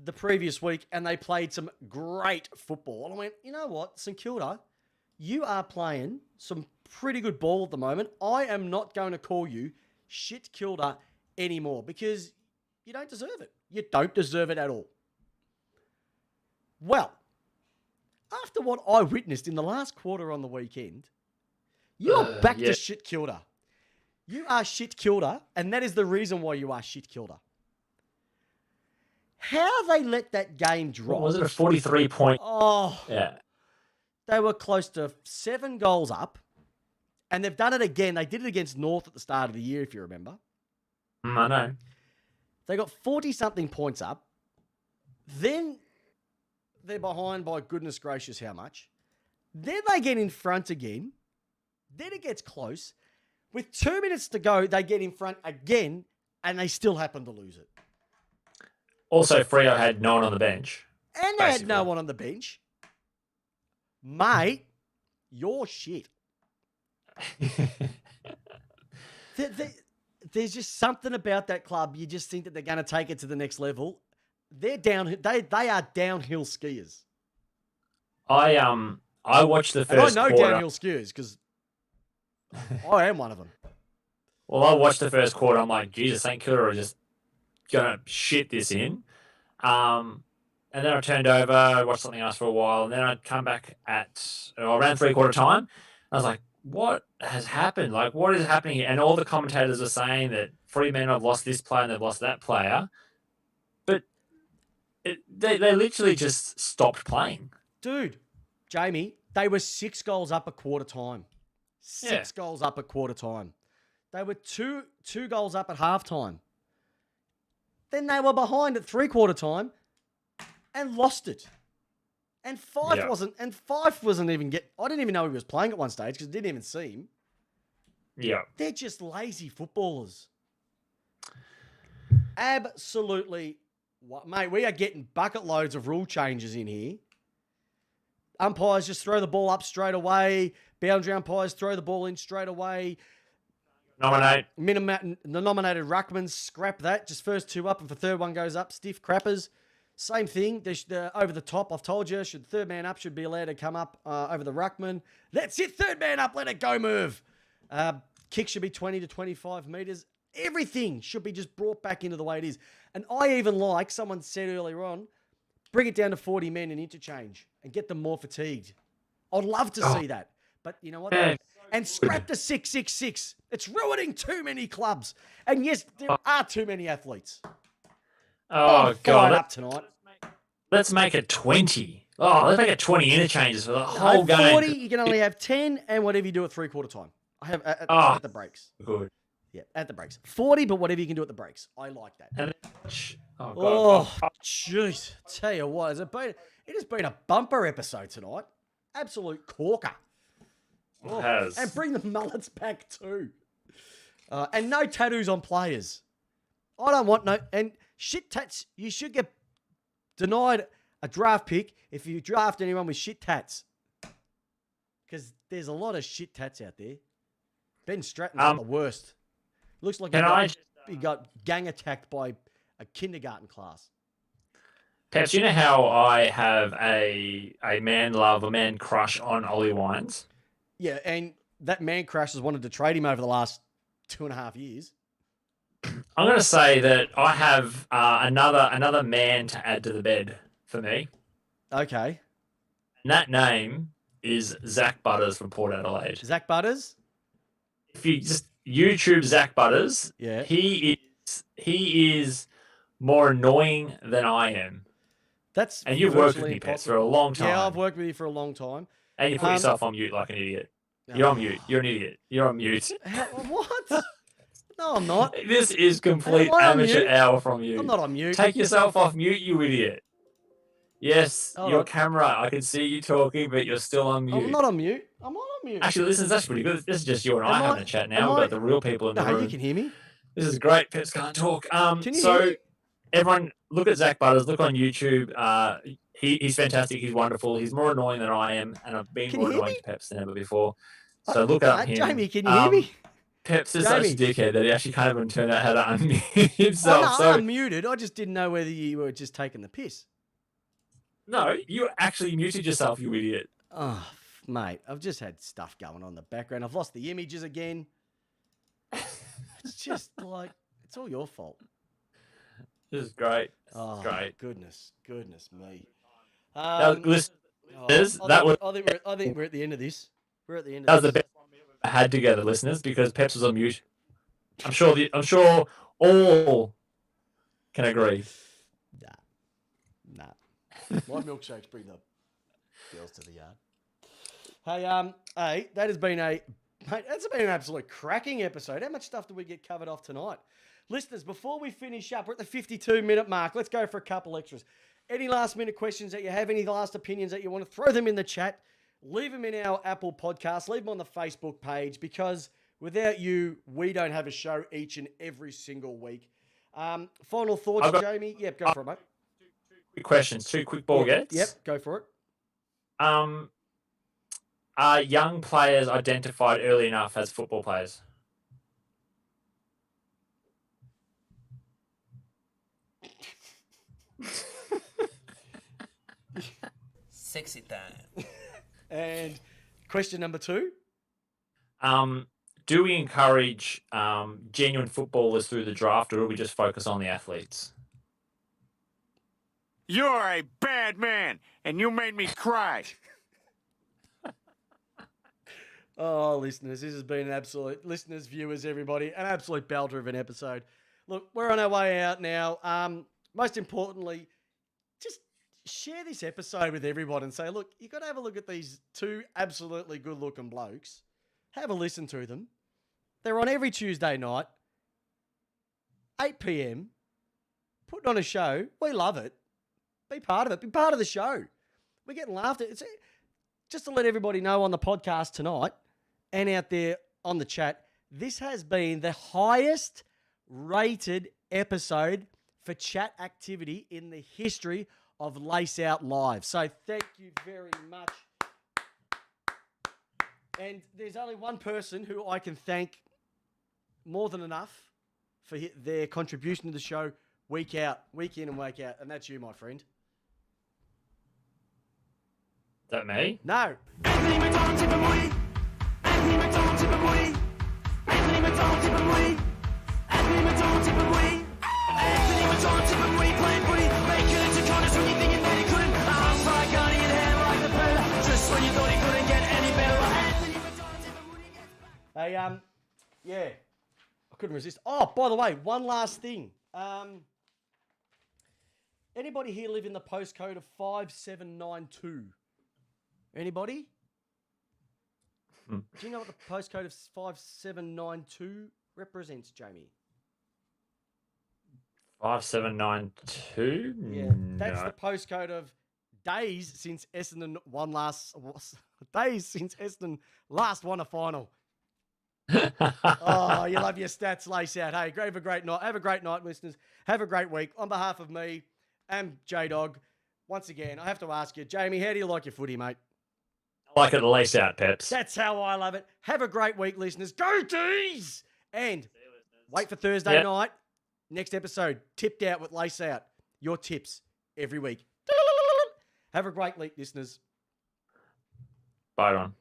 the previous week and they played some great football. And I went, you know what, St Kilda, you are playing some pretty good ball at the moment. I am not going to call you shit Kilda anymore because you don't deserve it. You don't deserve it at all. Well, after what I witnessed in the last quarter on the weekend, you're back to shit Kilda. You are shit Kilda, and that is the reason why you are shit Kilda. How they let that game drop? What was it, a 43-point? Oh, yeah. They were close to 7 goals up, and they've done it again. They did it against North at the start of the year, if you remember. I know. They got 40-something points up. Then they're behind by goodness gracious how much. Then they get in front again. Then it gets close. With 2 minutes to go, they get in front again, and they still happen to lose it. Also, Freo had no one on the bench. And they had no one on the bench. Mate, you're shit. There's just something about that club. You just think that they're going to take it to the next level. They're down. They are downhill skiers. I watched the first and I know quarter. downhill skiers because I am one of them. Well, I watched the first quarter. I'm like, Jesus, St Kilda are just gonna shit this in. And then I turned over, I watched something else for a while, and then I'd come back around 3/4 time. I was like, what has happened? Like, what is happening here? And all the commentators are saying that Fremantle have lost this player and they've lost that player. But they literally just stopped playing. Dude, Jamie, they were 6 goals up at quarter time. 6 goals up at quarter time. They were two goals up at halftime. Then they were behind at 3/4 time and lost it. And Fife wasn't even I didn't even know he was playing at one stage because I didn't even see him. Yeah. They're just lazy footballers. Absolutely. Mate, we are getting bucket loads of rule changes in here. Umpires just throw the ball up straight away. Boundary umpires throw the ball in straight away. Nominate. The nominated ruckmans, scrap that. Just first 2 up. If the third one goes up, stiff crappers. Same thing. They're over the top. I've told you, third man up should be allowed to come up over the ruckman. That's it. Third man up. Let it go, move. Kick should be 20 to 25 metres. Everything should be just brought back into the way it is. And I even like, someone said earlier on, bring it down to 40 men and interchange and get them more fatigued. I'd love to see that. But you know what? And scrap the 666. It's ruining too many clubs. And yes, there are too many athletes. Oh, God. Up tonight. Let's make it 20. Oh, let's make it 20 interchanges for the whole game. 40, you can only have 10 and whatever you do at 3/4 time. I have at the breaks. Good. Yeah, at the breaks. 40, but whatever you can do at the breaks. I like that. And God. Oh, jeez. Tell you what, it has been a bumper episode tonight. Absolute corker. It has. And bring the mullets back too. And no tattoos on players. I don't want no... And shit tats, you should get denied a draft pick if you draft anyone with shit tats. Because there's a lot of shit tats out there. Ben Stratton's the worst. Looks like he got gang attacked by a kindergarten class. Peps, you know how I have a man crush on Ollie Wines? Yeah, and that man crush has wanted to trade him over the last 2.5 years. I'm going to say that I have another man to add to the bed for me. Okay. And that name is Zach Butters from Port Adelaide. Zach Butters? If you just YouTube Zach Butters, Yeah. he is more annoying than I am. That's And you've worked with virtually me, Pets, for impossible. a long time. Yeah, I've worked with you for a long time. And you put yourself on mute like an idiot. You're on mute. You're an idiot. You're on mute. What? No, I'm not. This is complete Am I on amateur mute? hour from you. I'm not on mute. Take yourself off mute, you idiot. Yes, Hold your on. camera. I can see you talking, but you're still on mute. I'm not on mute. I'm not on mute. Actually, listen, that's pretty good. This is just you and I Am having I- a chat am now. We've I- got the real people in the No, room. you can hear me. This is great. Peps can't talk. Can you so hear me? everyone, look at Zach Butters. Look on YouTube. He's fantastic. He's wonderful. He's more annoying than I am, and I've been Can more you hear annoying me? to Peps than ever before. So look up him. Jamie, can you hear me? Peps is such a Jamie. dickhead that he actually can't even turn out how to unmute Oh, himself. no, So I'm muted. I just didn't know whether you were just taking the piss. no, you actually muted yourself, you idiot. Oh, mate, I've just had stuff going on in the background. I've lost the images again. It's just like, it's all your fault. This is great. Oh, Great. goodness me. Now, listen, Oh, that I think we're at the end of this. We're at the end that of was the this. best one we've ever had together, listeners, because Peps was on mute. I'm sure all can agree. Nah. My milkshakes bring the girls to the yard. Hey, that's been an absolute cracking episode. How much stuff did we get covered off tonight? Listeners, before we finish up, we're at the 52-minute mark. Let's go for a couple extras. Any last-minute questions that you have, any last opinions that you want to throw them in the chat, leave them in our Apple podcast, leave them on the Facebook page, because without you, we don't have a show each and every single week. Final thoughts, Jamie? Yep, go for it, mate. Quick questions, two quick ball gets. Yep, go for it. Are young players identified early enough as football players? Sexy time. And question number 2? Do we encourage genuine footballers through the draft, or do we just focus on the athletes? You're a bad man, and you made me cry. Oh, listeners, this has been an absolute, listeners, viewers, everybody, an absolute belter of an episode. Look, we're on our way out now. Most importantly, just share this episode with everyone and say, look, you've got to have a look at these two absolutely good-looking blokes. Have a listen to them. They're on every Tuesday night, 8 p.m, putting on a show. We love it. Be part of it. Be part of the show. We're getting laughed at. It's just to let everybody know on the podcast tonight and out there on the chat, this has been the highest rated episode for chat activity in the history of Lace Out Live. So thank you very much. And there's only one person who I can thank more than enough for their contribution to the show week out, week in and week out, and that's you, my friend. Is that me? No. Hey, yeah, I couldn't resist. Oh, by the way, one last thing. Anybody here live in the postcode of 5792? Anybody? Do you know what the postcode of 5792 represents, Jamie? 5792? Yeah, that's the postcode of days since Essendon last won a final. Oh, you love your stats, Lace Out. Hey, have a great night. Have a great night, listeners. Have a great week. On behalf of me and J-Dog, once again, I have to ask you, Jamie, how do you like your footy, mate? I like it lace out, Peps. That's how I love it. Have a great week, listeners. Go D's! And wait for Thursday night. Next episode, tipped out with Lace Out. Your tips every week. Have a great week, listeners. Bye, on.